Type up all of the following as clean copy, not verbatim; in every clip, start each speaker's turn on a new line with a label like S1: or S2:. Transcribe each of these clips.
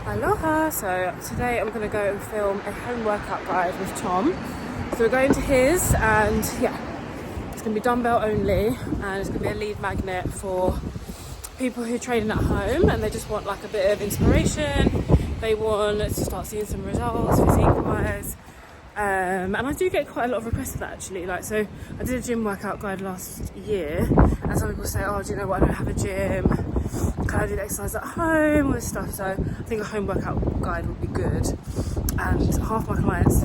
S1: Aloha! So today I'm going to go and film a home workout guide with Tom. So we're going to his, and yeah, it's going to be dumbbell only, and it's going to be a lead magnet for people who train at home and they just want like a bit of inspiration. They want to start seeing some results physique wise. And I do get quite a lot of requests for that actually. Like, so I did a gym workout guide last year, and some people say, oh, do you know what, I don't have a gym, can I do the exercise at home, all this stuff. So I think a home workout guide would be good. And half my clients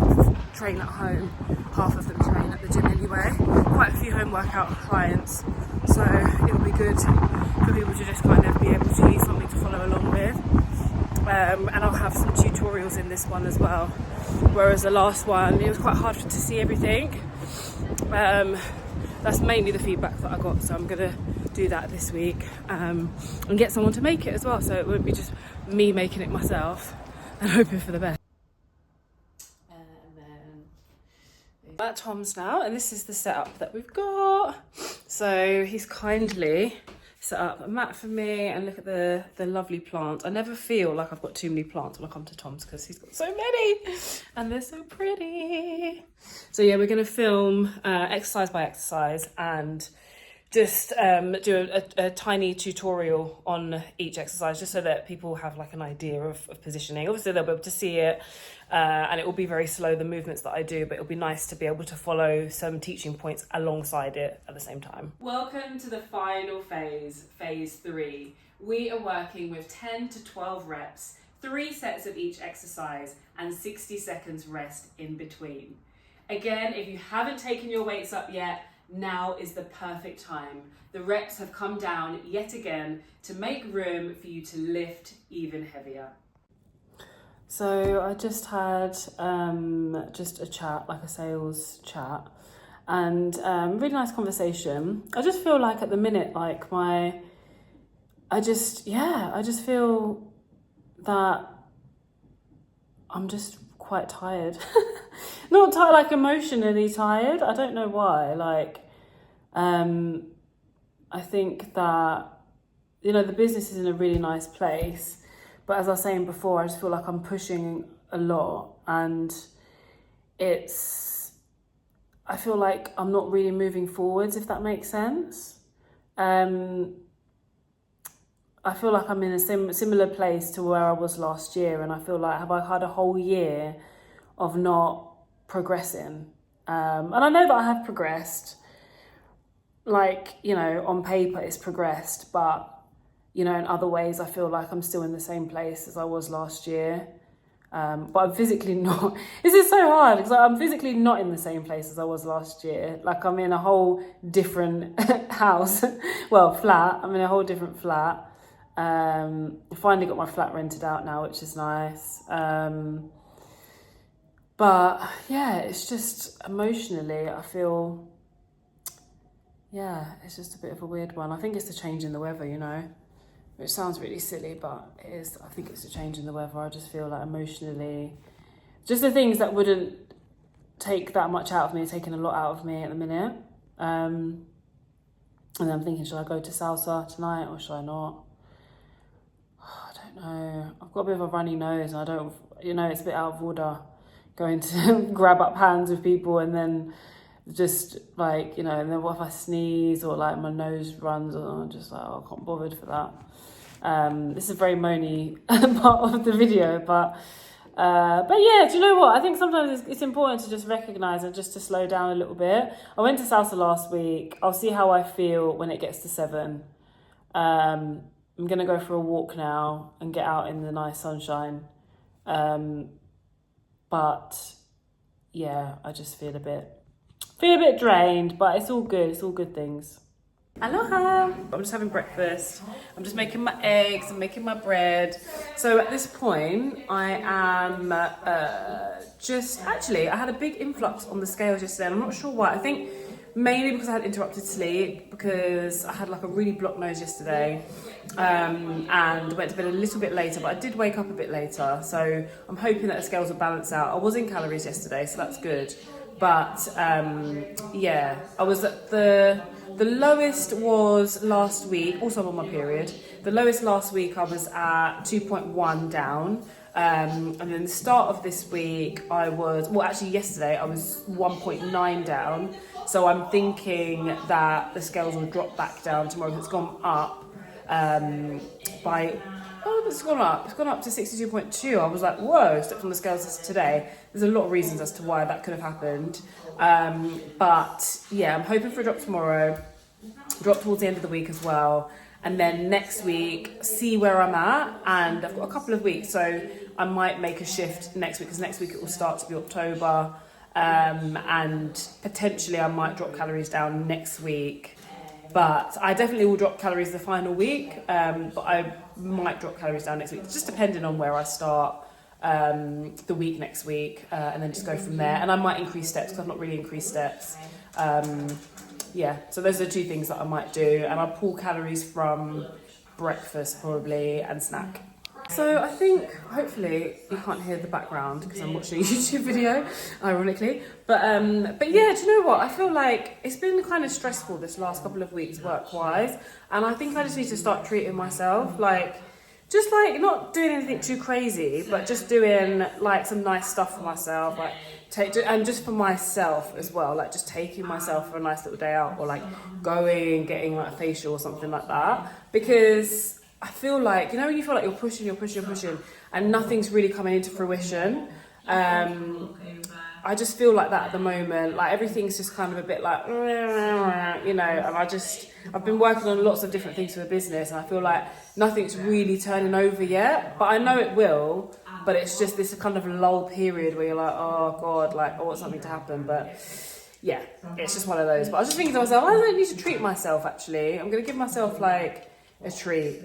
S1: train at home, half of them train at the gym anyway. Quite a few home workout clients, so it would be good for people to just kind of be able to use something to follow along with. And I'll have some tutorials in this one as well, whereas the last one it was quite hard to see everything. That's mainly the feedback that I got, so I'm gonna do that this week and get someone to make it as well, so it won't be just me making it myself and hoping for the best. And then at Tom's now, and this is the setup that we've got. So he's kindly set up a mat for me, and look at the lovely plants. I never feel like I've got too many plants when I come to Tom's because he's got so many and they're so pretty. So yeah, we're going to film exercise by exercise and just do a tiny tutorial on each exercise, just so that people have like an idea of positioning. Obviously they'll be able to see it, and it will be very slow, the movements that I do, but it'll be nice to be able to follow some teaching points alongside it at the same time. Welcome to the final phase, phase 3. We are working with 10 to 12 reps, 3 sets of each exercise, and 60 seconds rest in between. Again, if you haven't taken your weights up yet, now is the perfect time. The reps have come down yet again to make room for you to lift even heavier. So I just had just a chat, like a sales chat, and really nice conversation. I just feel like at the minute, like I just feel that I'm just quite tired. Not tired, like emotionally tired. I don't know why. Like, I think that, you know, the business is in a really nice place, but as I was saying before, I just feel like I'm pushing a lot, and I feel like I'm not really moving forwards, if that makes sense. I feel like I'm in a similar place to where I was last year, and I feel like, have I had a whole year of not progressing? And I know that I have progressed, like, you know, on paper it's progressed, but, you know, in other ways I feel like I'm still in the same place as I was last year. But I'm physically not. This is so hard because I'm physically not in the same place as I was last year. Like, I'm in a whole different house, well, flat. I'm in a whole different flat. I finally got my flat rented out now, which is nice. But yeah, it's just emotionally, I feel, yeah, it's just a bit of a weird one. I think it's the change in the weather, you know, which sounds really silly, but it is. I think it's the change in the weather. I just feel like emotionally, just the things that wouldn't take that much out of me are taking a lot out of me at the minute. And then I'm thinking, should I go to salsa tonight or should I not? I don't know. I've got a bit of a runny nose, and I don't, you know, it's a bit out of order going to grab up hands with people and then just like, you know, and then what if I sneeze or like my nose runs, or I'm just like, oh, I can't be bothered for that. This is a very moany part of the video, but yeah, do you know what? I think sometimes it's important to just recognise and just to slow down a little bit. I went to salsa last week. I'll see how I feel when it gets to 7. I'm going to go for a walk now and get out in the nice sunshine. But yeah, I just feel a bit drained, but it's all good. It's all good things. Aloha! I'm just having breakfast. I'm just making my eggs and making my bread. So at this point, I am I had a big influx on the scales yesterday, and I'm not sure why. I think mainly because I had interrupted sleep, because I had like a really blocked nose yesterday, and went to bed a little bit later, but I did wake up a bit later, so I'm hoping that the scales will balance out. I was in calories yesterday, so that's good, but yeah, I was at the The lowest was last week, also I'm on my period. The lowest last week I was at 2.1 down. And then the start of this week I was, well actually yesterday I was 1.9 down. So I'm thinking that the scales will drop back down tomorrow because it's gone up it's gone up. It's gone up to 62.2. I was like, whoa, stepped on the scales today. There's a lot of reasons as to why that could have happened. But yeah, I'm hoping for a drop tomorrow, drop towards the end of the week as well. And then next week, see where I'm at. And I've got a couple of weeks, so I might make a shift next week because next week it will start to be October. And potentially I might drop calories down next week. But I definitely will drop calories the final week. But I might drop calories down next week, just depending on where I start the week next week. And then just go from there. And I might increase steps because I've not really increased steps. Yeah, so those are the two things that I might do. And I'll pull calories from breakfast probably and snack. So I think, hopefully, you can't hear the background because I'm watching a YouTube video, ironically. But yeah, do you know what? I feel like it's been kind of stressful this last couple of weeks work-wise. And I think I just need to start treating myself just not doing anything too crazy, but just doing like some nice stuff for myself, and just for myself as well, like just taking myself for a nice little day out, or like getting like a facial or something like that. Because I feel like, when you feel like you're pushing, and nothing's really coming into fruition. I just feel like that at the moment. Like everything's just kind of a bit like, and I've been working on lots of different things for the business, and I feel like nothing's really turning over yet. But I know it will. But it's just this kind of lull period where you're like, oh God, I want something to happen. But yeah, it's just one of those. But I was just thinking to myself, I don't need to treat myself actually. I'm going to give myself like a treat.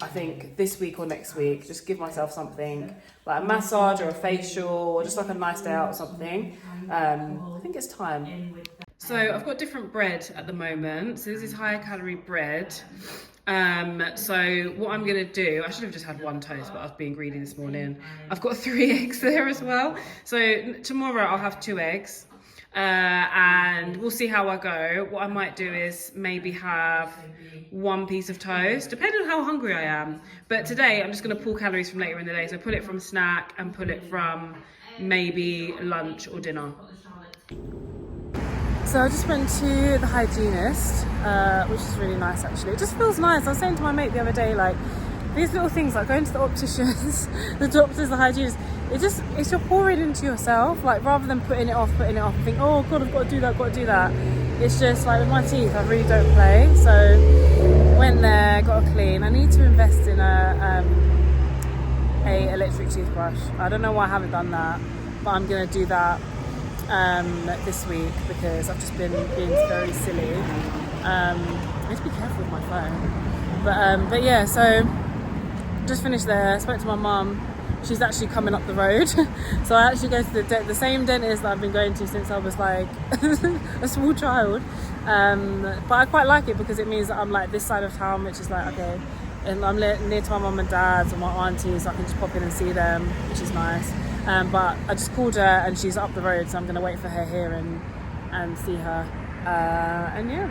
S1: I think this week or next week, just give myself something like a massage or a facial or just like a nice day out or something. I think it's time. So I've got different bread at the moment. So this is higher calorie bread. So what I'm gonna do, I should have just had one toast, but I was being greedy this morning. I've got 3 eggs there as well. So tomorrow I'll have 2 eggs. And we'll see how I go. What I might do is maybe have 1 piece of toast, depending on how hungry I am. But today I'm just going to pull calories from later in the day. So pull it from snack and pull it from maybe lunch or dinner. So I just went to the hygienist, which is really nice actually. It just feels nice. I was saying to my mate the other day, like these little things like going to the opticians, the doctors, the hygienist, it's you're pouring into yourself, like rather than putting it off and think, oh God, I've got to do that. It's just like with my teeth, I really don't play. So went there, got a clean. I need to invest in a electric toothbrush. I don't know why I haven't done that, but I'm gonna do that this week because I've just been being very silly. I need to be careful with my phone. But yeah, so just finished there, spoke to my mum. She's actually coming up the road. So I actually go to the same dentist that I've been going to since I was like a small child. But I quite like it because it means that I'm like this side of town, which is like, okay, and I'm near to my mum and dad's and my aunties, so I can just pop in and see them, which is nice. But I just called her and she's up the road, so I'm gonna wait for her here and see her. And yeah.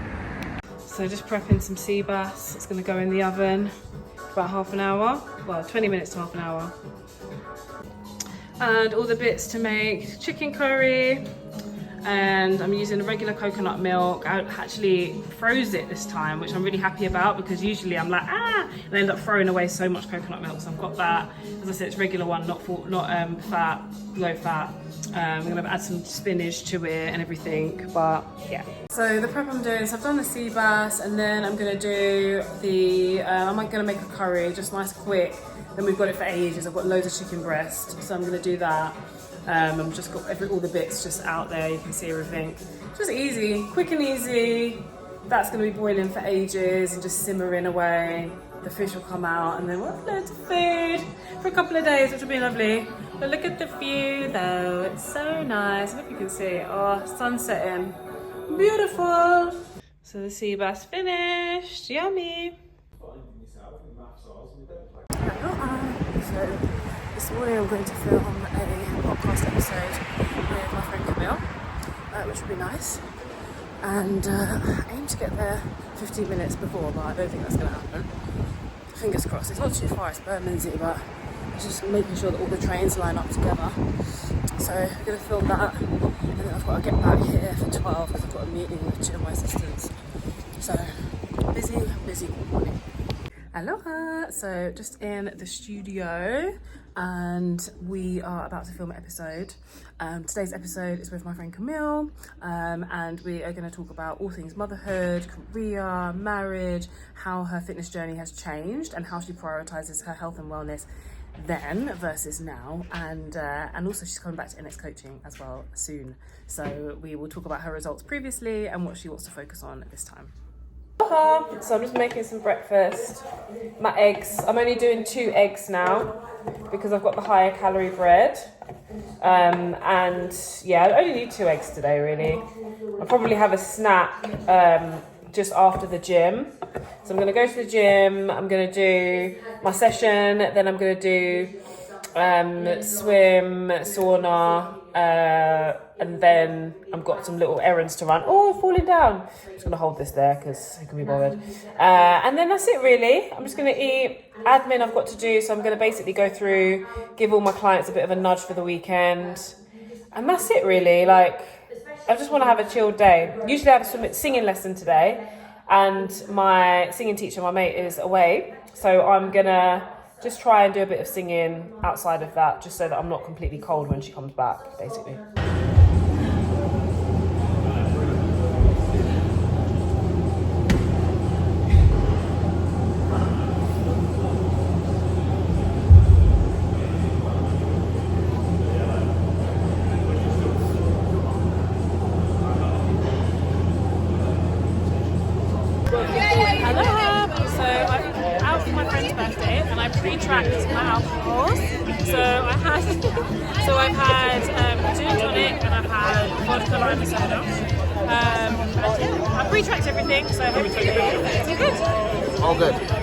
S1: So just prepping some sea bass. It's gonna go in the oven for about half an hour. Well, 20 minutes to half an hour. And all the bits to make chicken curry, and I'm using regular coconut milk. I actually froze it this time, which I'm really happy about because usually I'm like, and I end up throwing away so much coconut milk. So I've got that. As I said, it's regular one, not fat, low fat. I'm gonna add some spinach to it and everything, but yeah. So the prep I'm doing, so I've done the sea bass, and then I'm gonna do I'm gonna make a curry, just nice quick. Then we've got it for ages. I've got loads of chicken breast, so I'm gonna do that. I've just got all the bits just out there. You can see everything. Just easy, quick and easy. That's gonna be boiling for ages and just simmering away. The fish will come out, and then we'll have loads of food for a couple of days, which will be lovely. But look at the view, though. It's so nice. I hope you can see it. Oh, sun's setting. Beautiful. So the sea bass finished. Yummy. So this morning I'm going to film a podcast episode with my friend Camille, which will be nice. and I aim to get there 15 minutes before, but I don't think that's going to happen. Fingers crossed. It's not too far, it's Bermondsey, but it's just making sure that all the trains line up together. So I'm going to film that, and then I've got to get back here for 12 because I've got a meeting with two of my assistants. So busy morning. Aloha! So just in the studio, and we are about to film an episode. Today's episode is with my friend Camille, and we are going to talk about all things motherhood, career, marriage, how her fitness journey has changed and how she prioritises her health and wellness then versus now, and also she's coming back to NX coaching as well soon. So we will talk about her results previously and what she wants to focus on this time. So I'm just making some breakfast. My eggs, I'm only doing 2 eggs now because I've got the higher calorie bread. And yeah, I only need 2 eggs today really. I'll probably have a snack just after the gym. So I'm going to go to the gym, I'm going to do my session, then I'm going to do swim, sauna, and then I've got some little errands to run. Oh, I'm falling down. I'm just going to hold this there because I can be bothered. And then that's it really. I'm just going to eat. Admin I've got to do, so I'm going to basically go through, give all my clients a bit of a nudge for the weekend. And that's it really. Like, I just want to have a chilled day. Usually I have a singing lesson today, and my singing teacher, my mate, is away. So I'm going to just try and do a bit of singing outside of that, just so that I'm not completely cold when she comes back, basically. Pre-tracked my alcohols, so I've had gin and tonic, and I've had vodka lime soda, and yeah, I've pre-tracked everything, so hopefully it's all good.
S2: All good.